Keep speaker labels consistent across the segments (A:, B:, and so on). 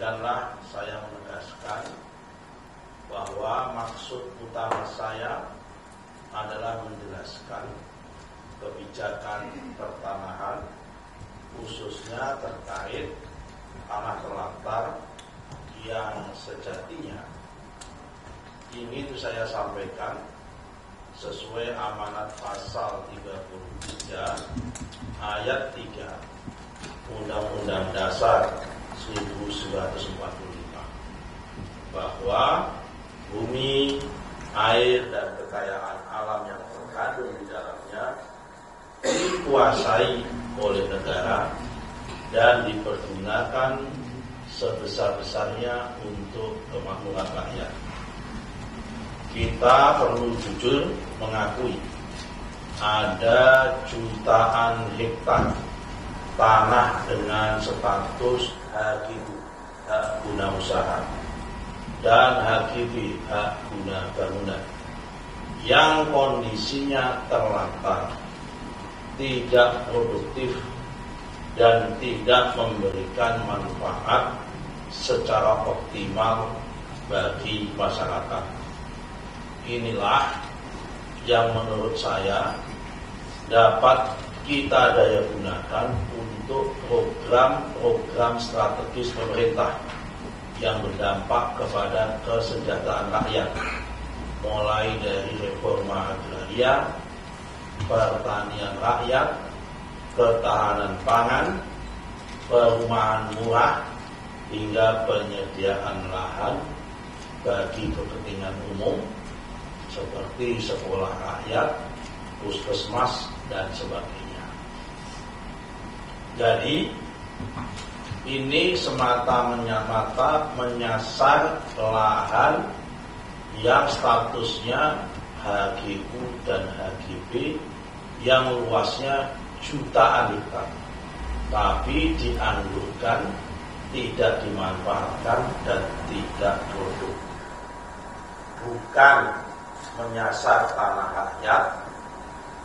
A: izinkanlah saya menegaskan bahwa maksud utama saya adalah menjelaskan kebijakan pertanahan khususnya terkait tanah terlantar yang sejatinya ingin saya sampaikan sesuai amanat pasal 33 ayat 3 Undang-Undang Dasar 1945 bahwa bumi, air, dan kekayaan alam yang terkandung di dalamnya dikuasai oleh negara dan dipergunakan sebesar-besarnya untuk kemakmuran rakyat. Kita perlu jujur mengakui ada jutaan hektar tanah dengan status HGU, hak guna usaha, dan HGB, hak guna bangunan, yang kondisinya terlantar, tidak produktif, dan tidak memberikan manfaat secara optimal bagi masyarakat. Inilah yang menurut saya dapat kita daya gunakan untuk program-program strategis pemerintah yang berdampak kepada kesejahteraan rakyat, mulai dari reforma agraria, pertanian rakyat, ketahanan pangan, perumahan murah, hingga penyediaan lahan bagi kepentingan umum seperti sekolah rakyat, puskesmas, dan sebagainya. Jadi ini semata-mata menyasar lahan yang statusnya HGU dan HGB yang luasnya jutaan hektar, tapi dianggurkan, tidak dimanfaatkan, dan tidak produktif. Bukan menyasar tanah rakyat,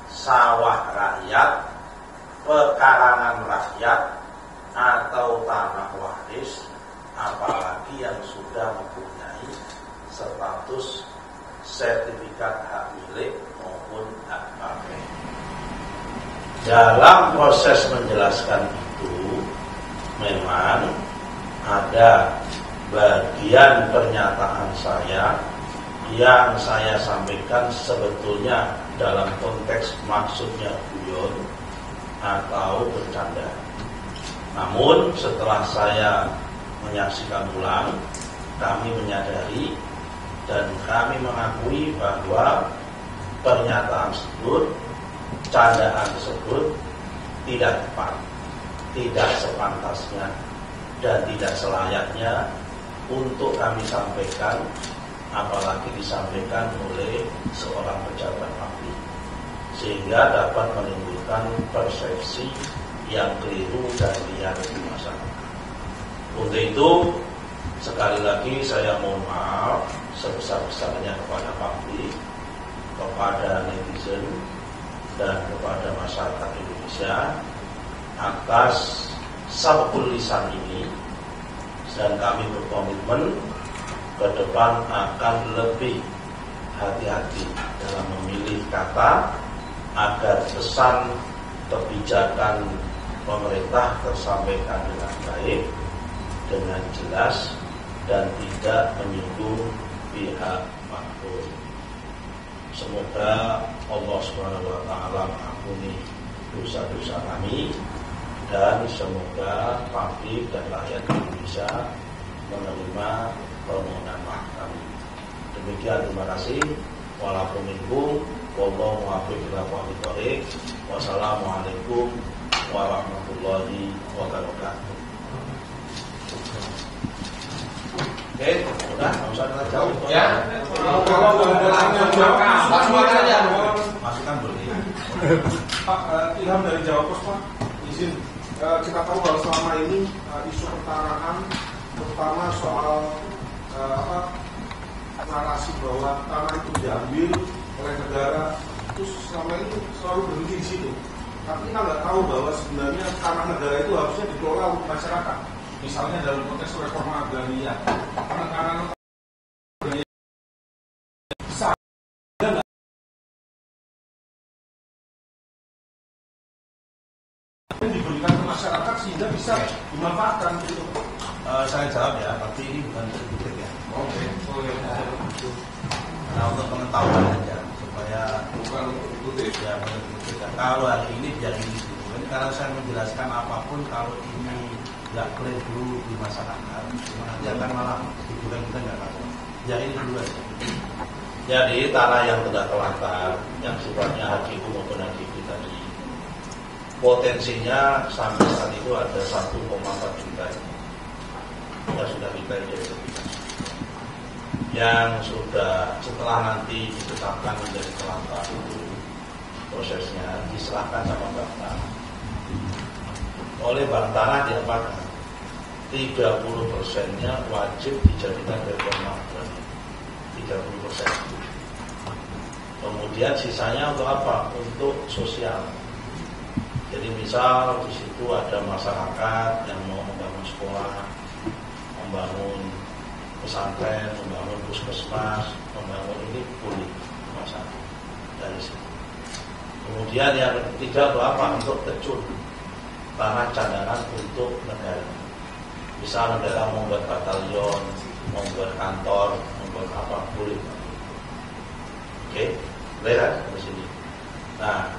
A: sawah rakyat, pekarangan rakyat, atau tanah waris, apalagi yang sudah mempunyai status sertifikat hak milik maupun hak pakai. Dalam proses menjelaskan itu memang ada bagian pernyataan saya yang saya sampaikan sebetulnya dalam konteks maksudnya guyon atau bercanda. Namun setelah saya menyaksikan ulang, kami menyadari dan kami mengakui bahwa pernyataan tersebut, candaan tersebut tidak tepat, tidak sepantasnya, dan tidak selayaknya untuk kami sampaikan, apalagi disampaikan oleh seorang pejabat publik, sehingga dapat menimbulkan persepsi yang keliru dan liar di masyarakat. Untuk itu, sekali lagi saya mohon maaf sebesar-besarnya kepada publik, kepada netizen, dan kepada masyarakat Indonesia atas sabukul lisan ini, dan kami berkomitmen ke depan akan lebih hati-hati dalam memilih kata agar pesan kebijakan pemerintah tersampaikan dengan baik, dengan jelas, dan tidak menyinggung pihak manapun. Semoga Allah SWT mengampuni dosa-dosa kami, dan semoga publik dan rakyat Indonesia menerima permohonan maaf kami. Demikian, terima kasih. Walaupun wallahu muwaffiq ila aqwamit thoriq. Wassalamualaikum warahmatullahi wabarakatuh. Oke, udah, nggak usah jauh.
B: Ya, kalau
A: masukan boleh.
B: Pak, Ilham dari Jawa Pos, Pak, izin. Kita tahu bahwa selama ini isu pertanahan, terutama soal narasi bahwa tanah itu diambil oleh negara, itu selama ini selalu berhenti di situ. Tapi kita nggak tahu bahwa sebenarnya tanah negara itu harusnya dikelola untuk masyarakat. Misalnya dalam konteks reforma agraria, penekanan agraria bisa diberikan ke masyarakat sehingga bisa dimanfaatkan gitu.
A: Saya jawab ya, tapi ini bukan kritik ya.
B: Oke.
A: Nah, untuk pengetahuan aja supaya
B: Bukan untuk ikuti.
A: ya kalau hari ini biar ini dulu. Ini kalau saya menjelaskan apapun kalau ini nggak clear dulu di masyarakat, nanti akan malah hiburan kita nggak tahu. Biar ini dulu aja. Jadi tanah yang sudah telantar, yang sifatnya hakiku maupun hakiku tadi, potensinya sampai saat itu ada 1,4 juta. Ya sudah kita identifikasi. Yang sudah setelah nanti ditetapkan menjadi telantar itu prosesnya diserahkan sama bank tanah. Oleh bank tanah diapakan? 30%-nya wajib dijadikan reforma agraria. 30%. Kemudian sisanya untuk apa? Untuk sosial. Jadi misal di situ ada masyarakat yang mau membangun sekolah, membangun pesantren, membangun puskesmas, membangun ini boleh masyarakat dari situ. Kemudian yang ketiga itu apa? Untuk kecul tanah cadangan untuk negara. Misal negara membuat batalion, membuat kantor, membuat apa boleh. Oke, lihat di sini. Nah,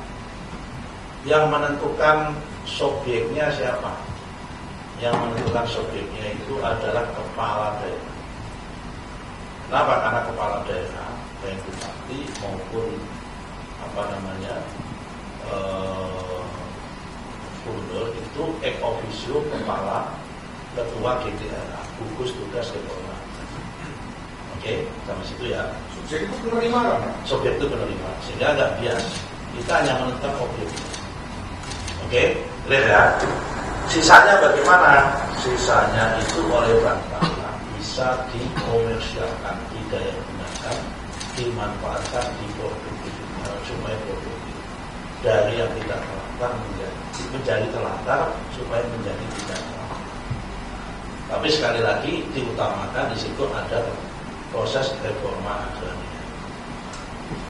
A: yang menentukan subjeknya siapa? Yang menentukan subjeknya itu adalah kepala daerah. Kenapa? Karena kepala daerah, baik bupati maupun gubernur itu ex officio kepala ketua GTRA, gugus tugas reforma. Oke, sampai situ ya.
B: Subjek itu penerima kan?
A: Subjek itu penerima, sehingga nggak bias. Kita hanya menentukan objek. Oke, lihat ya. Sisanya bagaimana? Sisanya itu oleh bank tanah bisa dikomersialkan, didaya gunakan, dimanfaatkan, diproduktifkan supaya produktif. Dari yang tidak telantar menjadi telantar supaya menjadi tidak telantar. Tapi sekali lagi diutamakan di situ ada proses reforma agraria.